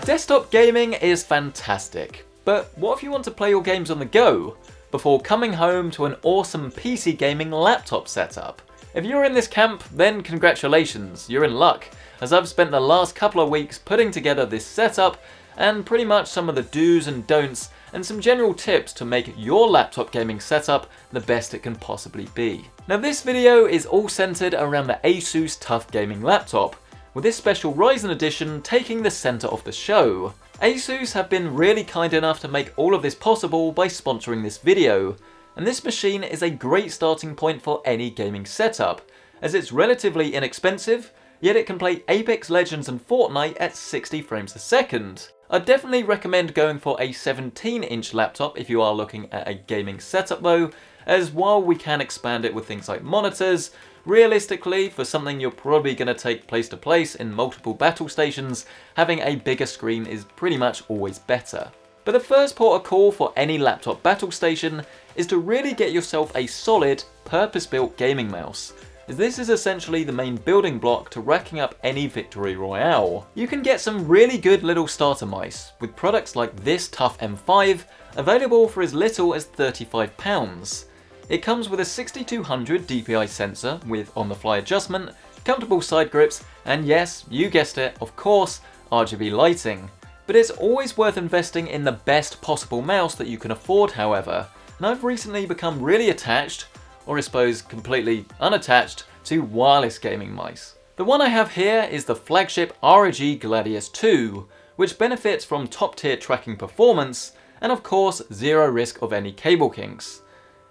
Desktop gaming is fantastic, but what if you want to play your games on the go before coming home to an awesome PC gaming laptop setup? If you're in this camp, then congratulations, you're in luck, as I've spent the last couple of weeks putting together this setup and pretty much some of the do's and don'ts and some general tips to make your laptop gaming setup the best it can possibly be. Now this video is all centered around the Asus Tuf Gaming Laptop, with this special Ryzen edition taking the center of the show. Asus have been really kind enough to make all of this possible by sponsoring this video, and this machine is a great starting point for any gaming setup, as it's relatively inexpensive, yet it can play Apex Legends and Fortnite at 60 frames a second. I'd definitely recommend going for a 17-inch laptop if you are looking at a gaming setup though, as while we can expand it with things like monitors, realistically, for something you're probably going to take place to place in multiple battle stations, having a bigger screen is pretty much always better. But the first port of call for any laptop battle station is to really get yourself a solid, purpose-built gaming mouse, as this is essentially the main building block to racking up any victory royale. You can get some really good little starter mice, with products like this Tuf M5 available for as little as £35. It comes with a 6200 DPI sensor with on-the-fly adjustment, comfortable side grips, and yes, you guessed it, of course, RGB lighting. But it's always worth investing in the best possible mouse that you can afford, however, and I've recently become really attached, or I suppose completely unattached, to wireless gaming mice. The one I have here is the flagship ROG Gladius II, which benefits from top-tier tracking performance, and of course zero risk of any cable kinks.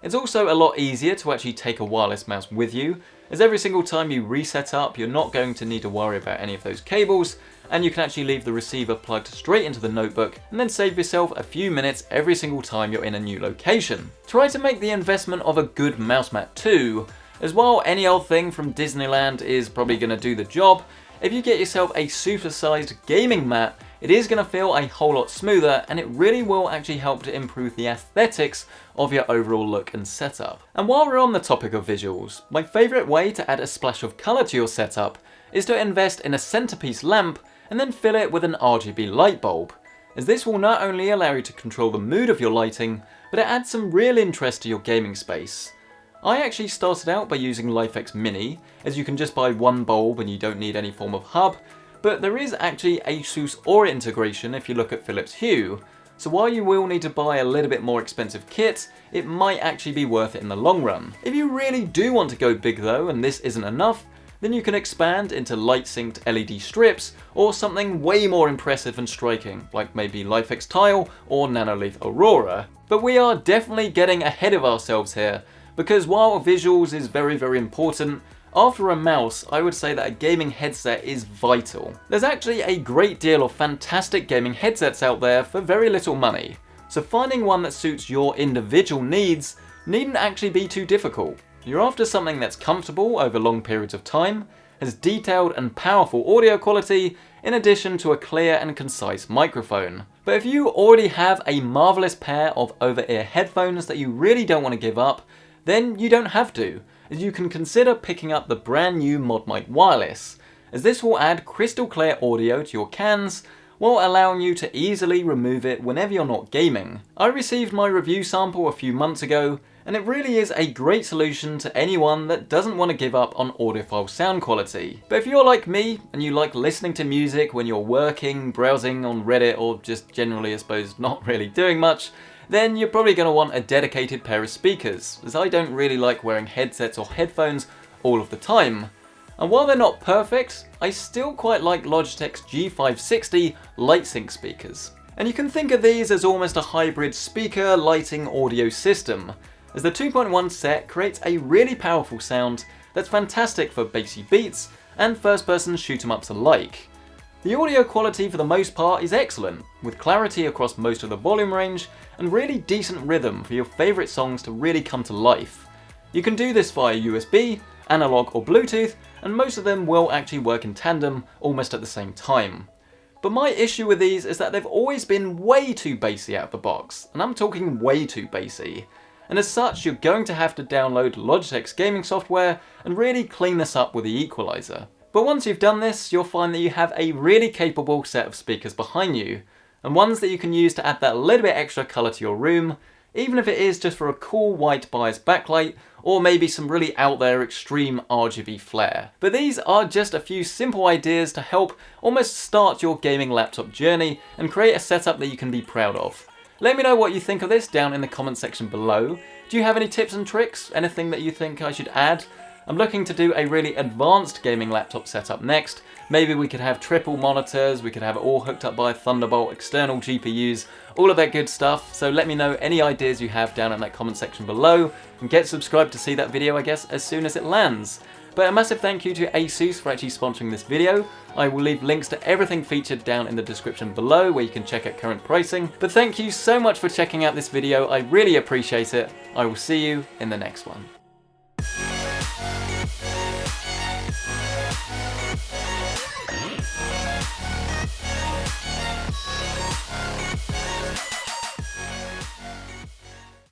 It's also a lot easier to actually take a wireless mouse with you, as every single time you reset up you're not going to need to worry about any of those cables, and you can actually leave the receiver plugged straight into the notebook and then save yourself a few minutes every single time you're in a new location. Try to make the investment of a good mouse mat too, as while any old thing from Disneyland is probably going to do the job, if you get yourself a super-sized gaming mat, it is going to feel a whole lot smoother, and it really will actually help to improve the aesthetics of your overall look and setup. And while we're on the topic of visuals, my favourite way to add a splash of colour to your setup is to invest in a centerpiece lamp and then fill it with an RGB light bulb, as this will not only allow you to control the mood of your lighting, but it adds some real interest to your gaming space. I actually started out by using LIFX Mini, as you can just buy one bulb and you don't need any form of hub, but there is actually Asus Aurora integration if you look at Philips Hue, so while you will need to buy a little bit more expensive kit, it might actually be worth it in the long run. If you really do want to go big though and this isn't enough, then you can expand into light synced LED strips or something way more impressive and striking, like maybe Lifx Tile or Nanoleaf Aurora. But we are definitely getting ahead of ourselves here, because while visuals is very important, after a mouse, I would say that a gaming headset is vital. There's actually a great deal of fantastic gaming headsets out there for very little money, so finding one that suits your individual needs needn't actually be too difficult. You're after something that's comfortable over long periods of time, has detailed and powerful audio quality, in addition to a clear and concise microphone. But if you already have a marvellous pair of over-ear headphones that you really don't want to give up, then you don't have to, as you can consider picking up the brand new Modmic Wireless, as this will add crystal clear audio to your cans while allowing you to easily remove it whenever you're not gaming. I received my review sample a few months ago, and it really is a great solution to anyone that doesn't want to give up on audiophile sound quality. But if you're like me and you like listening to music when you're working, browsing on Reddit, or just generally I suppose not really doing much, then you're probably going to want a dedicated pair of speakers, as I don't really like wearing headsets or headphones all of the time. And while they're not perfect, I still quite like Logitech's G560 light sync speakers. And you can think of these as almost a hybrid speaker lighting audio system, as the 2.1 set creates a really powerful sound that's fantastic for bassy beats and first-person shoot-em-ups alike. The audio quality for the most part is excellent, with clarity across most of the volume range and really decent rhythm for your favourite songs to really come to life. You can do this via USB, analog or Bluetooth, and most of them will actually work in tandem almost at the same time. But my issue with these is that they've always been way too bassy out of the box, and I'm talking way too bassy. And as such, you're going to have to download Logitech's gaming software and really clean this up with the equalizer. But once you've done this, you'll find that you have a really capable set of speakers behind you, and ones that you can use to add that little bit extra colour to your room, even if it is just for a cool white bias backlight, or maybe some really out there extreme RGB flair. But these are just a few simple ideas to help almost start your gaming laptop journey and create a setup that you can be proud of. Let me know what you think of this down in the comment section below. Do you have any tips and tricks? Anything that you think I should add? I'm looking to do a really advanced gaming laptop setup next. Maybe we could have triple monitors, we could have it all hooked up by Thunderbolt, external GPUs, all of that good stuff. So let me know any ideas you have down in that comment section below, and get subscribed to see that video, I guess, as soon as it lands. But a massive thank you to Asus for actually sponsoring this video. I will leave links to everything featured down in the description below where you can check out current pricing. But thank you so much for checking out this video, I really appreciate it. I will see you in the next one.